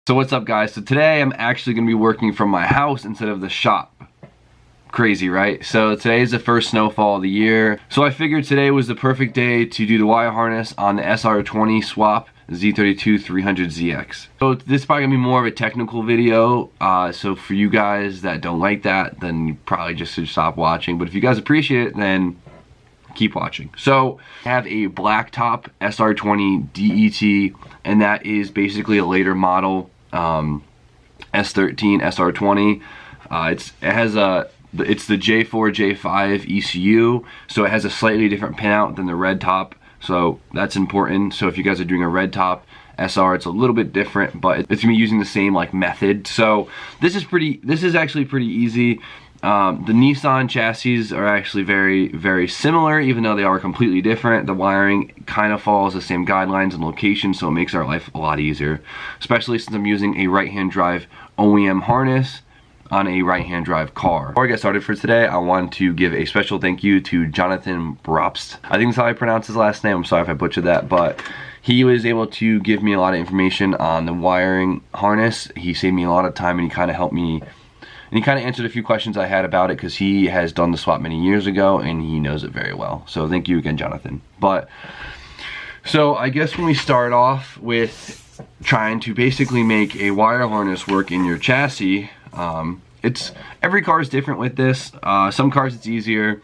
So what's up, guys? So today I'm actually going to be working from my house instead of the shop. Crazy, right? So today is the first snowfall of the year. So I figured today was the perfect day to do the wire harness on the SR20 swap Z32 300ZX. So this is probably going to be more of a technical video. So for you guys that don't like that, then you probably just should stop watching. But if you guys appreciate it, then keep watching. So I have a blacktop SR20 DET, and that is basically a later model S13 SR20. It's the J4 J5 ECU, so it has a slightly different pinout than the red top, so that's important. So if you guys are doing a red top SR, it's a little bit different, but it's gonna be using the same like method. So this is actually pretty easy. The Nissan chassis are actually very similar, even though they are completely different. The wiring kind of follows the same guidelines and location, so it makes our life a lot easier, especially since I'm using a right-hand drive OEM harness on a right-hand drive car. Before I get started for today, I want to give a special thank you to Jonathan Bropst. I think that's how I pronounce his last name. I'm sorry if I butchered that, but he was able to give me a lot of information on the wiring harness. He saved me a lot of time, and he kind of helped me. And he kind of answered a few questions I had about it, because he has done the swap many years ago and he knows it very well. So thank you again, Jonathan. So I guess when we start off with trying to basically make a wire harness work in your chassis, every car is different with this. Some cars it's easier.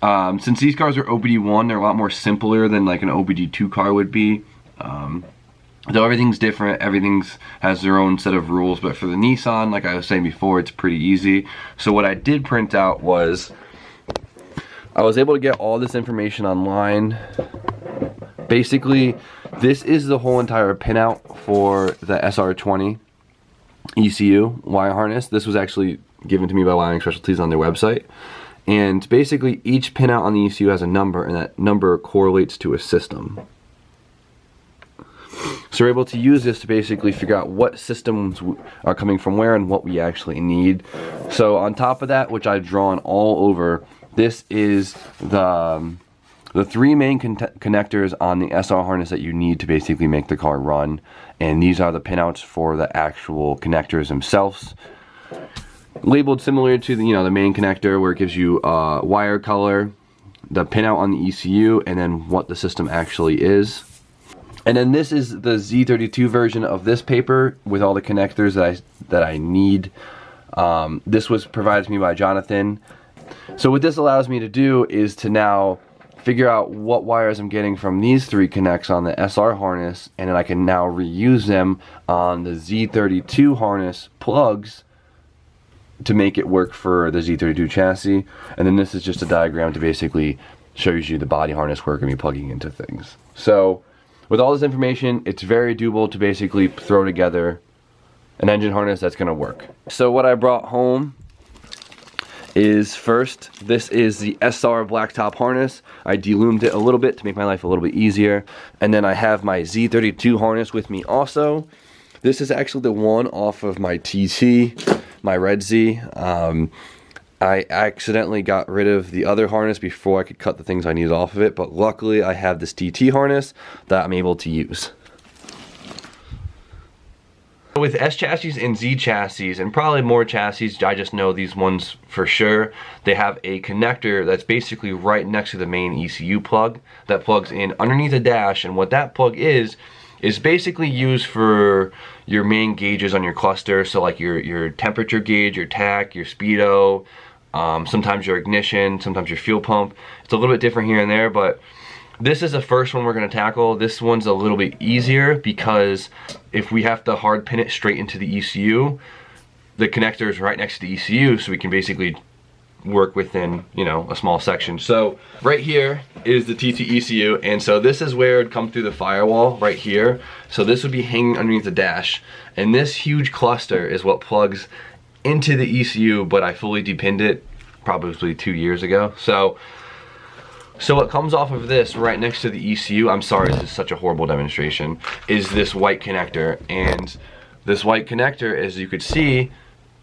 Since these cars are OBD1, they're a lot more simpler than like an OBD2 car would be. Though everything's different, everything's has their own set of rules, but for the Nissan, like I was saying before, it's pretty easy. So what I did print out was, I was able to get all this information online. Basically, this is the whole entire pinout for the SR20 ECU wire harness. This was actually given to me by Wiring Specialties on their website. And basically, each pinout on the ECU has a number, and that number correlates to a system. So we're able to use this to basically figure out what systems are coming from where and what we actually need. So on top of that, which I've drawn all over, this is the three main connectors on the SR harness that you need to basically make the car run. And these are the pinouts for the actual connectors themselves. Labeled similar to the main connector, where it gives you wire color, the pinout on the ECU, and then what the system actually is. And then this is the Z32 version of this paper with all the connectors that I need. This was provided to me by Jonathan. So what this allows me to do is to now figure out what wires I'm getting from these three connects on the SR harness, and then I can now reuse them on the Z32 harness plugs to make it work for the Z32 chassis. And then this is just a diagram to basically shows you the body harness we're going to be plugging into things. So with all this information, it's very doable to basically throw together an engine harness that's going to work. So what I brought home is, first, this is the SR blacktop harness. I deloomed it a little bit to make my life a little bit easier. And then I have my Z32 harness with me also. This is actually the one off of my TT, my Red Z. I accidentally got rid of the other harness before I could cut the things I needed off of it, but luckily I have this TT harness that I'm able to use. With S chassis and Z chassis, and probably more chassis, I just know these ones for sure, they have a connector that's basically right next to the main ECU plug that plugs in underneath the dash. And what that plug is basically used for your main gauges on your cluster. So like your temperature gauge, your tach, your speedo, sometimes your ignition, sometimes your fuel pump. It's a little bit different here and there, but this is the first one we're going to tackle. This one's a little bit easier, because if we have to hard pin it straight into the ECU, the connector is right next to the ECU, so we can basically work within, a small section. So right here is the TT ECU, and so this is where it'd come through the firewall right here. So this would be hanging underneath the dash, and this huge cluster is what plugs into the ECU, but I fully depinned it probably 2 years ago. So what comes off of this right next to the ECU, I'm sorry, this is such a horrible demonstration, is this white connector. And this white connector, as you could see,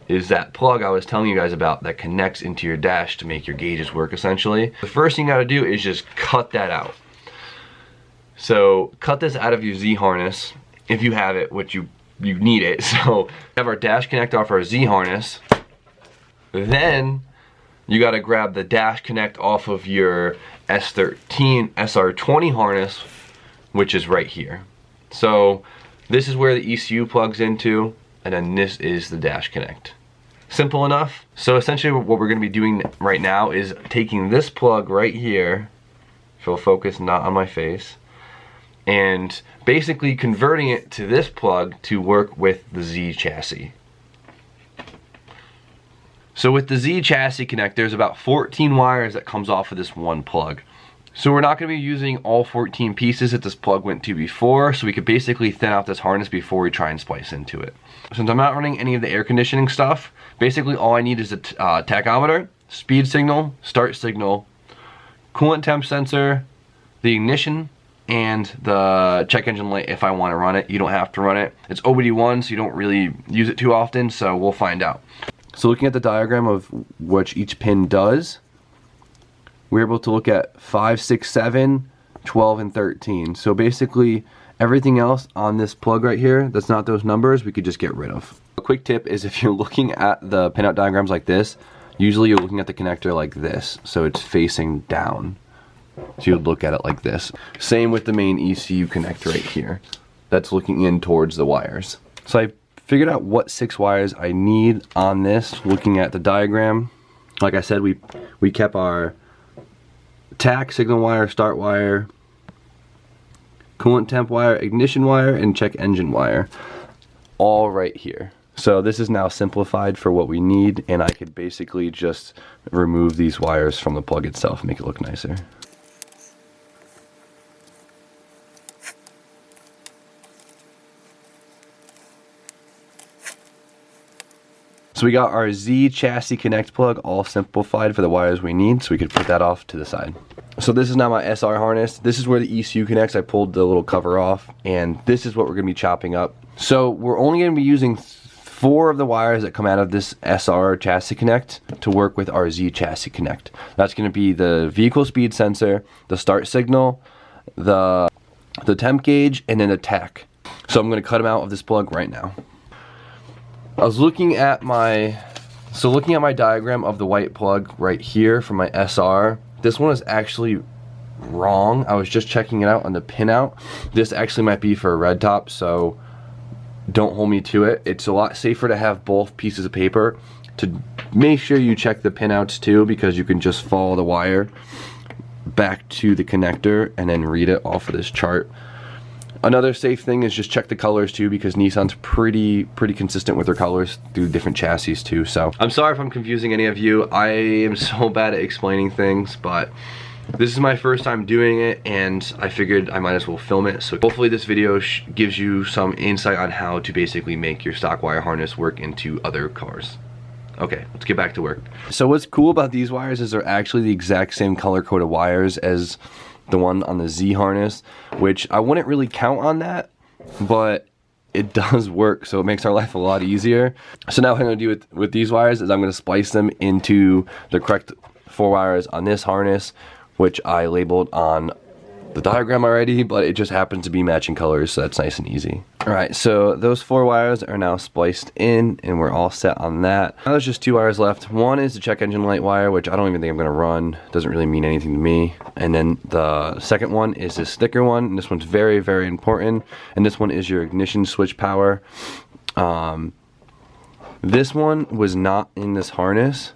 is that plug I was telling you guys about that connects into your dash to make your gauges work, essentially. The first thing you gotta do is just cut that out. So cut this out of your Z harness, if you have it, which you you need it. So we have our dash connect off our Z harness. Then you gotta grab the dash connect off of your S13 SR20 harness, which is right here. So this is where the ECU plugs into, and then this is the dash connect. Simple enough. So essentially what we're gonna be doing right now is taking this plug right here, if you'll focus not on my face, and basically converting it to this plug to work with the Z chassis. So with the Z chassis connect, there's about 14 wires that comes off of this one plug. So we're not going to be using all 14 pieces that this plug went to before, so we could basically thin out this harness before we try and splice into it. Since I'm not running any of the air conditioning stuff, basically all I need is a tachometer, speed signal, start signal, coolant temp sensor, the ignition, and the check engine light if I want to run it. You don't have to run it. It's OBD1, so you don't really use it too often, so we'll find out. So looking at the diagram of what each pin does, we're able to look at 5, 6, 7, 12, and 13. So basically everything else on this plug right here that's not those numbers, we could just get rid of. A quick tip is if you're looking at the pinout diagrams like this, usually you're looking at the connector like this, so it's facing down. So you'd look at it like this. Same with the main ECU connector right here. That's looking in towards the wires. So I figured out what 6 wires I need on this looking at the diagram. Like I said, we kept our tach, signal wire, start wire, coolant temp wire, ignition wire, and check engine wire all right here. So this is now simplified for what we need, and I could basically just remove these wires from the plug itself and make it look nicer. So we got our Z chassis connect plug all simplified for the wires we need, so we could put that off to the side. So this is now my SR harness. This is where the ECU connects. I pulled the little cover off, and this is what we're gonna be chopping up. So we're only gonna be using 4 of the wires that come out of this SR chassis connect to work with our Z chassis connect. That's gonna be the vehicle speed sensor, the start signal, the temp gauge, and then the tach. So I'm gonna cut them out of this plug right now. I was looking at my diagram of the white plug right here for my SR. This one is actually wrong. I was just checking it out on the pinout. This actually might be for a red top, so don't hold me to it. It's a lot safer to have both pieces of paper to make sure you check the pinouts too, because you can just follow the wire back to the connector and then read it off of this chart. Another safe thing is just check the colors too, because Nissan's pretty consistent with their colors through different chassis too. So I'm sorry if I'm confusing any of you. I am so bad at explaining things, but this is my first time doing it, and I figured I might as well film it. So hopefully this video gives you some insight on how to basically make your stock wire harness work into other cars. Okay, let's get back to work. So what's cool about these wires is they're actually the exact same color coded wires as the one on the Z harness, which I wouldn't really count on that, but it does work, so it makes our life a lot easier. So now what I'm going to do with these wires is I'm going to splice them into the correct 4 wires on this harness, which I labeled on the diagram already, but it just happens to be matching colors, so that's nice and easy. Alright, so those 4 wires are now spliced in, and we're all set on that. Now there's just 2 wires left. One is the check engine light wire, which I don't even think I'm going to run. Doesn't really mean anything to me. And then the second one is this thicker one, and this one's very, very important. And this one is your ignition switch power. This one was not in this harness,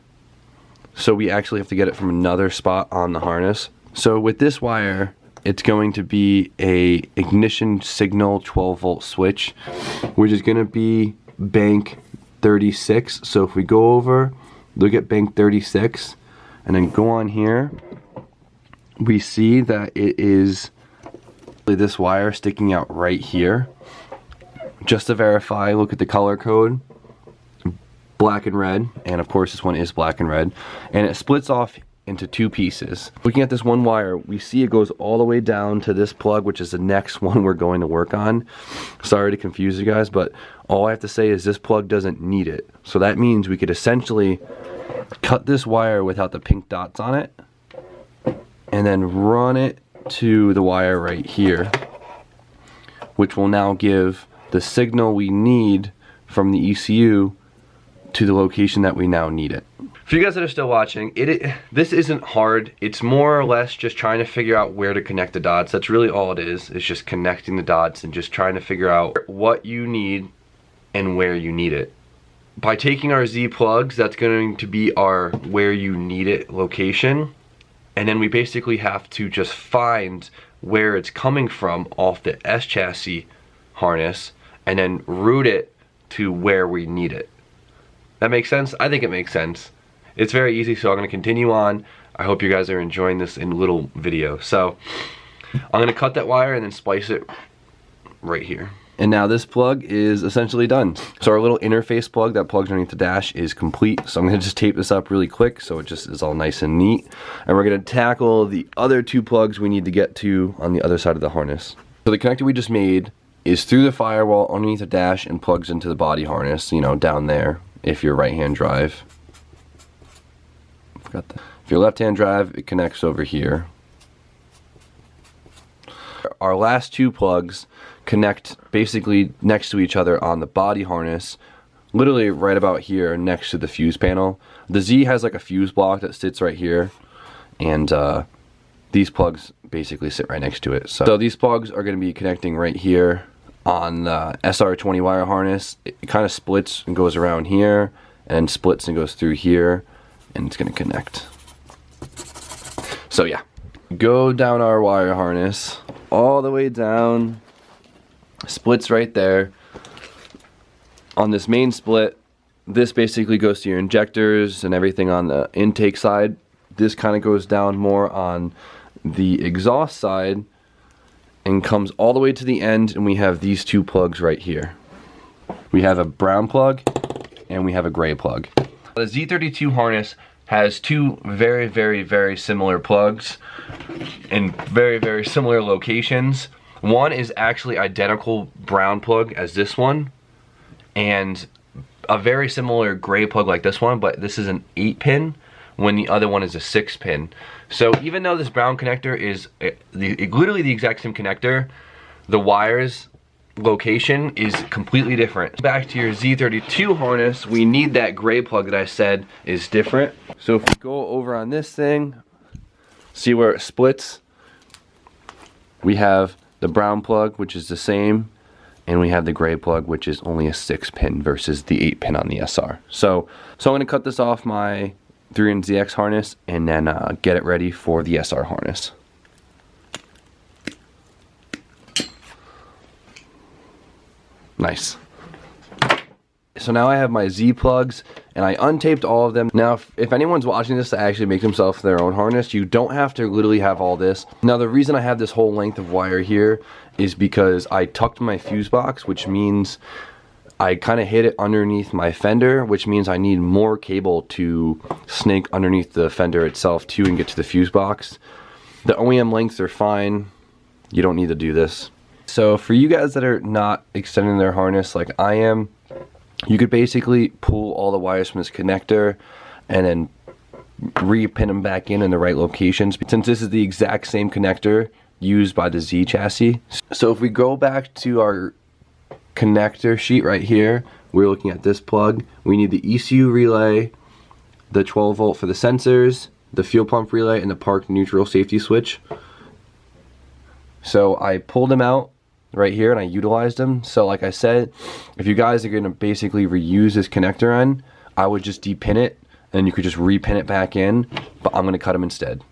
so we actually have to get it from another spot on the harness. So with this wire, it's going to be a ignition signal 12-volt switch, which is going to be bank 36. So if we go over, look at bank 36, and then go on here, we see that it is this wire sticking out right here. Just to verify, look at the color code, black and red, and of course this one is black and red, and it splits off into 2 pieces. Looking at this one wire, we see it goes all the way down to this plug, which is the next one we're going to work on. Sorry to confuse you guys, but all I have to say is this plug doesn't need it. So that means we could essentially cut this wire without the pink dots on it, and then run it to the wire right here, which will now give the signal we need from the ECU to the location that we now need it. For you guys that are still watching, this isn't hard. It's more or less just trying to figure out where to connect the dots. That's really all it is. It's just connecting the dots and just trying to figure out what you need and where you need it. By taking our Z plugs, that's going to be our where you need it location. And then we basically have to just find where it's coming from off the S chassis harness and then route it to where we need it. That makes sense? I think it makes sense. It's very easy, so I'm going to continue on. I hope you guys are enjoying this in little video. So I'm going to cut that wire and then splice it right here. And now this plug is essentially done. So our little interface plug that plugs underneath the dash is complete. So I'm going to just tape this up really quick so it just is all nice and neat. And we're going to tackle the other two plugs we need to get to on the other side of the harness. So the connector we just made is through the firewall underneath the dash and plugs into the body harness, you know, down there if you're right-hand drive. Forgot that. If you're left-hand drive, it connects over here. Our last two plugs connect basically next to each other on the body harness, literally right about here next to the fuse panel. The Z has like a fuse block that sits right here, and these plugs basically sit right next to it. So these plugs are going to be connecting right here on the SR20 wire harness. It kind of splits and goes around here, and splits and goes through here, and it's going to connect. So yeah, go down our wire harness all the way down, splits right there. On this main split, this basically goes to your injectors and everything on the intake side. This kind of goes down more on the exhaust side and comes all the way to the end, and we have these two plugs right here. We have a brown plug and we have a gray plug. The Z32 harness has two very similar plugs in very similar locations. One is actually identical brown plug as this one, and a very similar gray plug like this one, but this is an 8-pin when the other one is a 6-pin. So even though this brown connector is literally the exact same connector, the wires location is completely different. Back to your Z32 harness, we need that gray plug that I said is different. So if we go over on this thing, see where it splits? We have the brown plug, which is the same, and we have the gray plug, which is only a 6-pin versus the 8-pin on the SR. So I'm going to cut this off my 3NZX harness and then get it ready for the SR harness. Nice. So now I have my Z plugs and I untaped all of them. Now if anyone's watching this to actually make themselves their own harness, you don't have to literally have all this. Now the reason I have this whole length of wire here is because I tucked my fuse box, which means I kind of hid it underneath my fender, which means I need more cable to snake underneath the fender itself too and get to the fuse box. The OEM lengths are fine. You don't need to do this. So for you guys that are not extending their harness like I am, you could basically pull all the wires from this connector and then re-pin them back in the right locations, since this is the exact same connector used by the Z chassis. So if we go back to our connector sheet right here, we're looking at this plug. We need the ECU relay, the 12 volt for the sensors, the fuel pump relay, and the park neutral safety switch. So I pulled them out right here and I utilized them. So like I said, if you guys are going to basically reuse this connector end, I would just depin it and you could just repin it back in, but I'm going to cut them instead.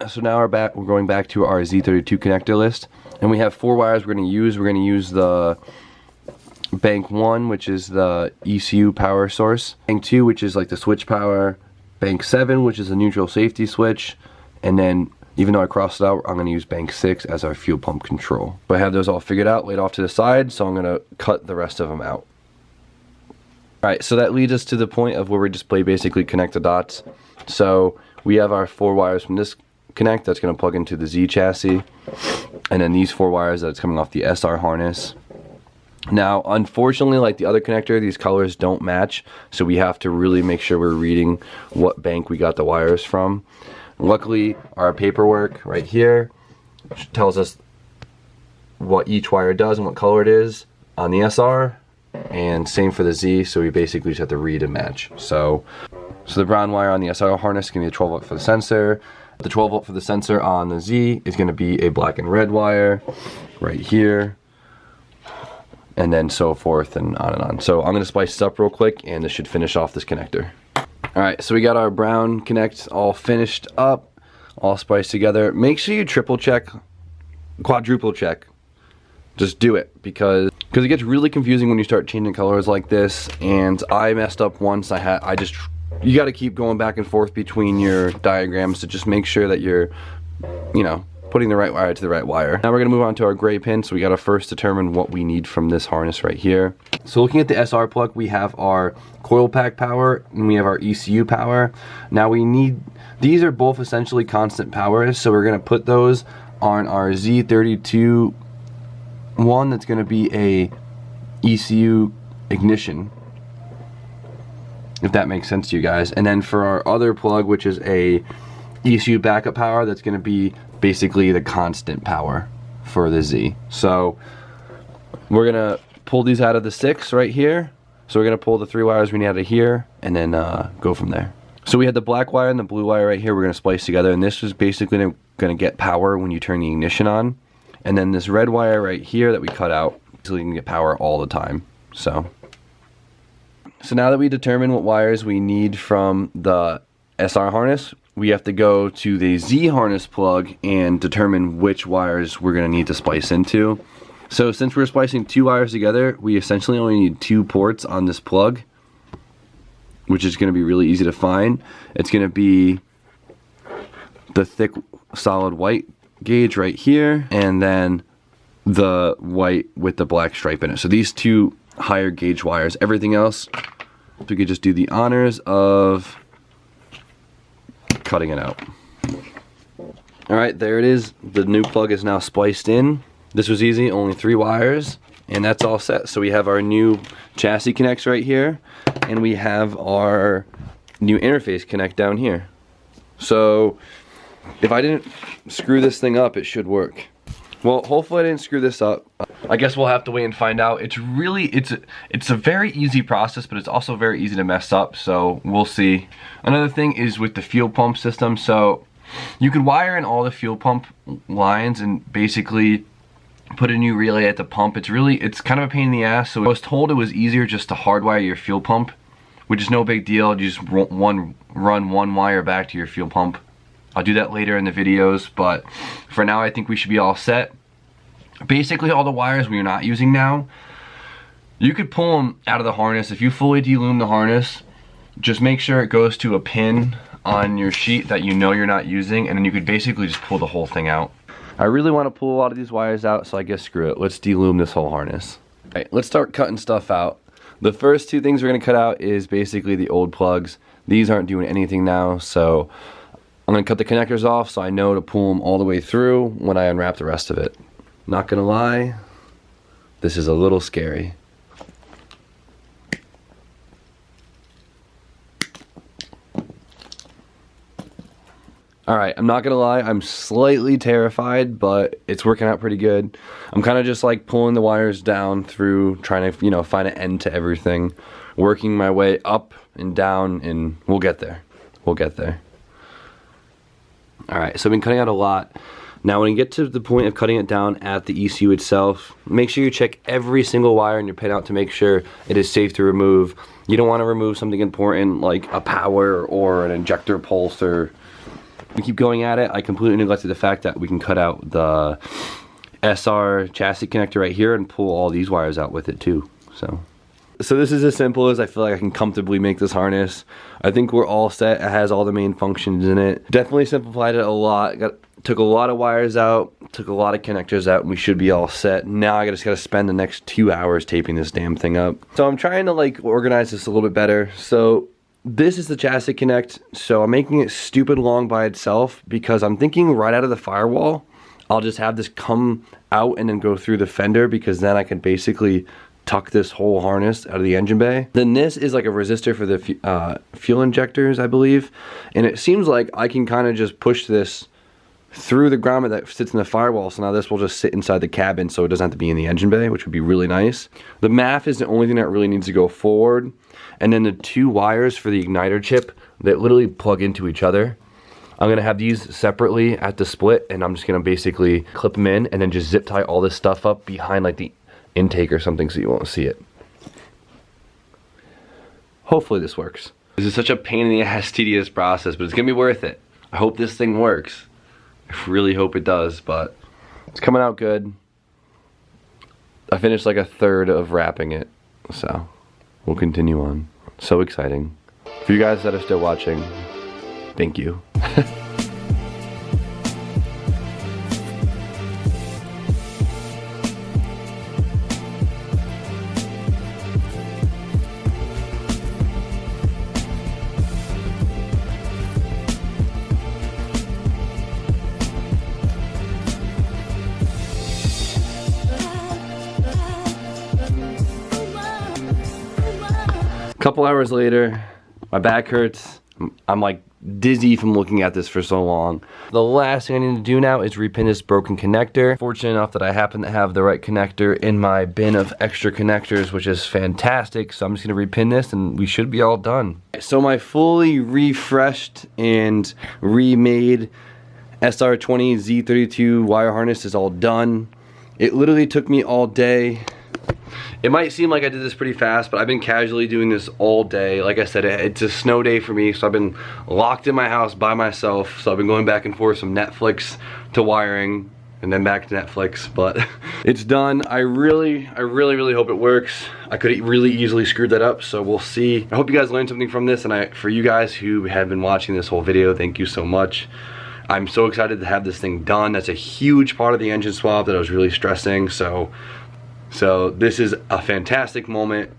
So now we're going back to our Z32 connector list, and we have 4 wires we're going to use. We're going to use the bank 1, which is the ECU power source, bank 2, which is like the switch power, bank 7, which is the neutral safety switch, and then even though I crossed it out, I'm going to use bank 6 as our fuel pump control. But I have those all figured out, laid off to the side, so I'm going to cut the rest of them out. Alright, so that leads us to the point of where we just basically connect the dots. So we have our 4 wires from this connect that's going to plug into the Z chassis, and then these 4 wires that's coming off the SR harness. Now unfortunately, like the other connector, these colors don't match, so we have to really make sure we're reading what bank we got the wires from. Luckily our paperwork right here tells us what each wire does and what color it is on the SR, and same for the Z, so we basically just have to read and match. So the brown wire on the SR harness is going to be a 12 volt for the sensor. The 12 volt for the sensor on the Z is going to be a black and red wire right here, and then so forth and on and on. So I'm going to splice this up real quick, and this should finish off this connector. Alright, so we got our brown connect all finished up, all spliced together. Make sure you triple check, quadruple check. Just do it, because it gets really confusing when you start changing colors like this, and I messed up once. You got to keep going back and forth between your diagrams to just make sure that you're, putting the right wire to the right wire. Now we're going to move on to our gray pin, so we got to first determine what we need from this harness right here. So looking at the SR plug, we have our coil pack power and we have our ECU power. Now these are both essentially constant powers, so we're going to put those on our Z32 one that's going to be a ECU ignition, if that makes sense to you guys. And then for our other plug, which is a ECU backup power, that's going to be basically the constant power for the Z. So we're going to pull these out of the 6 right here. So we're going to pull the 3 wires we need out of here and then go from there. So we had the black wire and the blue wire right here we're going to splice together, and this is basically going to get power when you turn the ignition on. And then this red wire right here that we cut out, so we can get power all the time. So now that we determine what wires we need from the SR harness, we have to go to the Z harness plug and determine which wires we're going to need to splice into. So since we're splicing 2 wires together, we essentially only need 2 ports on this plug, which is going to be really easy to find. It's going to be the thick solid white gauge right here, and then the white with the black stripe in it. So these 2 higher gauge wires. Everything else, we could just do the honors of cutting it out. Alright, there it is. The new plug is now spliced in. This was easy, only 3 wires, and that's all set. So we have our new chassis connects right here, and we have our new interface connect down here. So if I didn't screw this thing up, it should work. Well, hopefully I didn't screw this up. I guess we'll have to wait and find out. It's a very easy process, but it's also very easy to mess up, so we'll see. Another thing is with the fuel pump system. So you could wire in all the fuel pump lines and basically put a new relay at the pump. It's kind of a pain in the ass. So I was told it was easier just to hardwire your fuel pump, which is no big deal. You just run one wire back to your fuel pump. I'll do that later in the videos, but for now I think we should be all set. Basically all the wires we're not using now, you could pull them out of the harness. If you fully delume the harness, just make sure it goes to a pin on your sheet that you know you're not using, and then you could basically just pull the whole thing out. I really want to pull a lot of these wires out, so I guess screw it. Let's delume this whole harness. Alright, let's start cutting stuff out. The first 2 things we're going to cut out is basically the old plugs. These aren't doing anything now, so I'm going to cut the connectors off so I know to pull them all the way through when I unwrap the rest of it. Not going to lie, this is a little scary. Alright, I'm not going to lie, I'm slightly terrified, but it's working out pretty good. I'm kind of just like pulling the wires down through, trying to, find an end to everything. Working my way up and down, and we'll get there. We'll get there. Alright, so I've been cutting out a lot. Now when you get to the point of cutting it down at the ECU itself, make sure you check every single wire in your pinout to make sure it is safe to remove. You don't want to remove something important like a power or an injector pulse, or we keep going at it. I completely neglected the fact that we can cut out the SR chassis connector right here and pull all these wires out with it too. So this is as simple as I feel like I can comfortably make this harness. I think we're all set. It has all the main functions in it. Definitely simplified it a lot. Took a lot of wires out, took a lot of connectors out, and we should be all set. Now I just gotta spend the next 2 hours taping this damn thing up. So I'm trying to like organize this a little bit better. So this is the chassis connect. So I'm making it stupid long by itself because I'm thinking right out of the firewall, I'll just have this come out and then go through the fender, because then I can basically tuck this whole harness out of the engine bay. Then this is like a resistor for the fuel injectors, I believe. And it seems like I can kind of just push this through the grommet that sits in the firewall, so now this will just sit inside the cabin so it doesn't have to be in the engine bay, which would be really nice. The MAF is the only thing that really needs to go forward, and then the 2 wires for the igniter chip that literally plug into each other. I'm gonna have these separately at the split, and I'm just gonna basically clip them in and then just zip tie all this stuff up behind like the intake or something so you won't see it. Hopefully this works. This is such a pain in the ass, tedious process, but it's gonna be worth it. I hope this thing works. I really hope it does, but it's coming out good. I finished like a third of wrapping it, so we'll continue on. So exciting. For you guys that are still watching, thank you. Couple hours later, my back hurts. I'm like dizzy from looking at this for so long. The last thing I need to do now is repin this broken connector. Fortunate enough that I happen to have the right connector in my bin of extra connectors, which is fantastic. So I'm just gonna repin this and we should be all done. So my fully refreshed and remade SR20 Z32 wire harness is all done. It literally took me all day. It might seem like I did this pretty fast, but I've been casually doing this all day. Like I said, it's a snow day for me, so I've been locked in my house by myself. So I've been going back and forth from Netflix to wiring and then back to Netflix, but it's done. I really hope it works. I could really easily screwed that up, so we'll see. I hope you guys learned something from this, and for you guys who have been watching this whole video, thank you so much. I'm so excited to have this thing done. That's a huge part of the engine swap that I was really stressing, so this is a fantastic moment.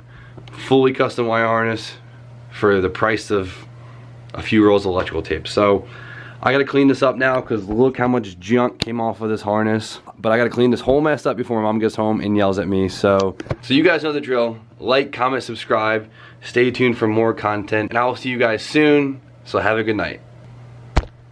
Fully custom wire harness for the price of a few rolls of electrical tape. So I gotta clean this up now because look how much junk came off of this harness. But I gotta clean this whole mess up before my mom gets home and yells at me. So you guys know the drill. Like, comment, subscribe. Stay tuned for more content, and I will see you guys soon. So have a good night.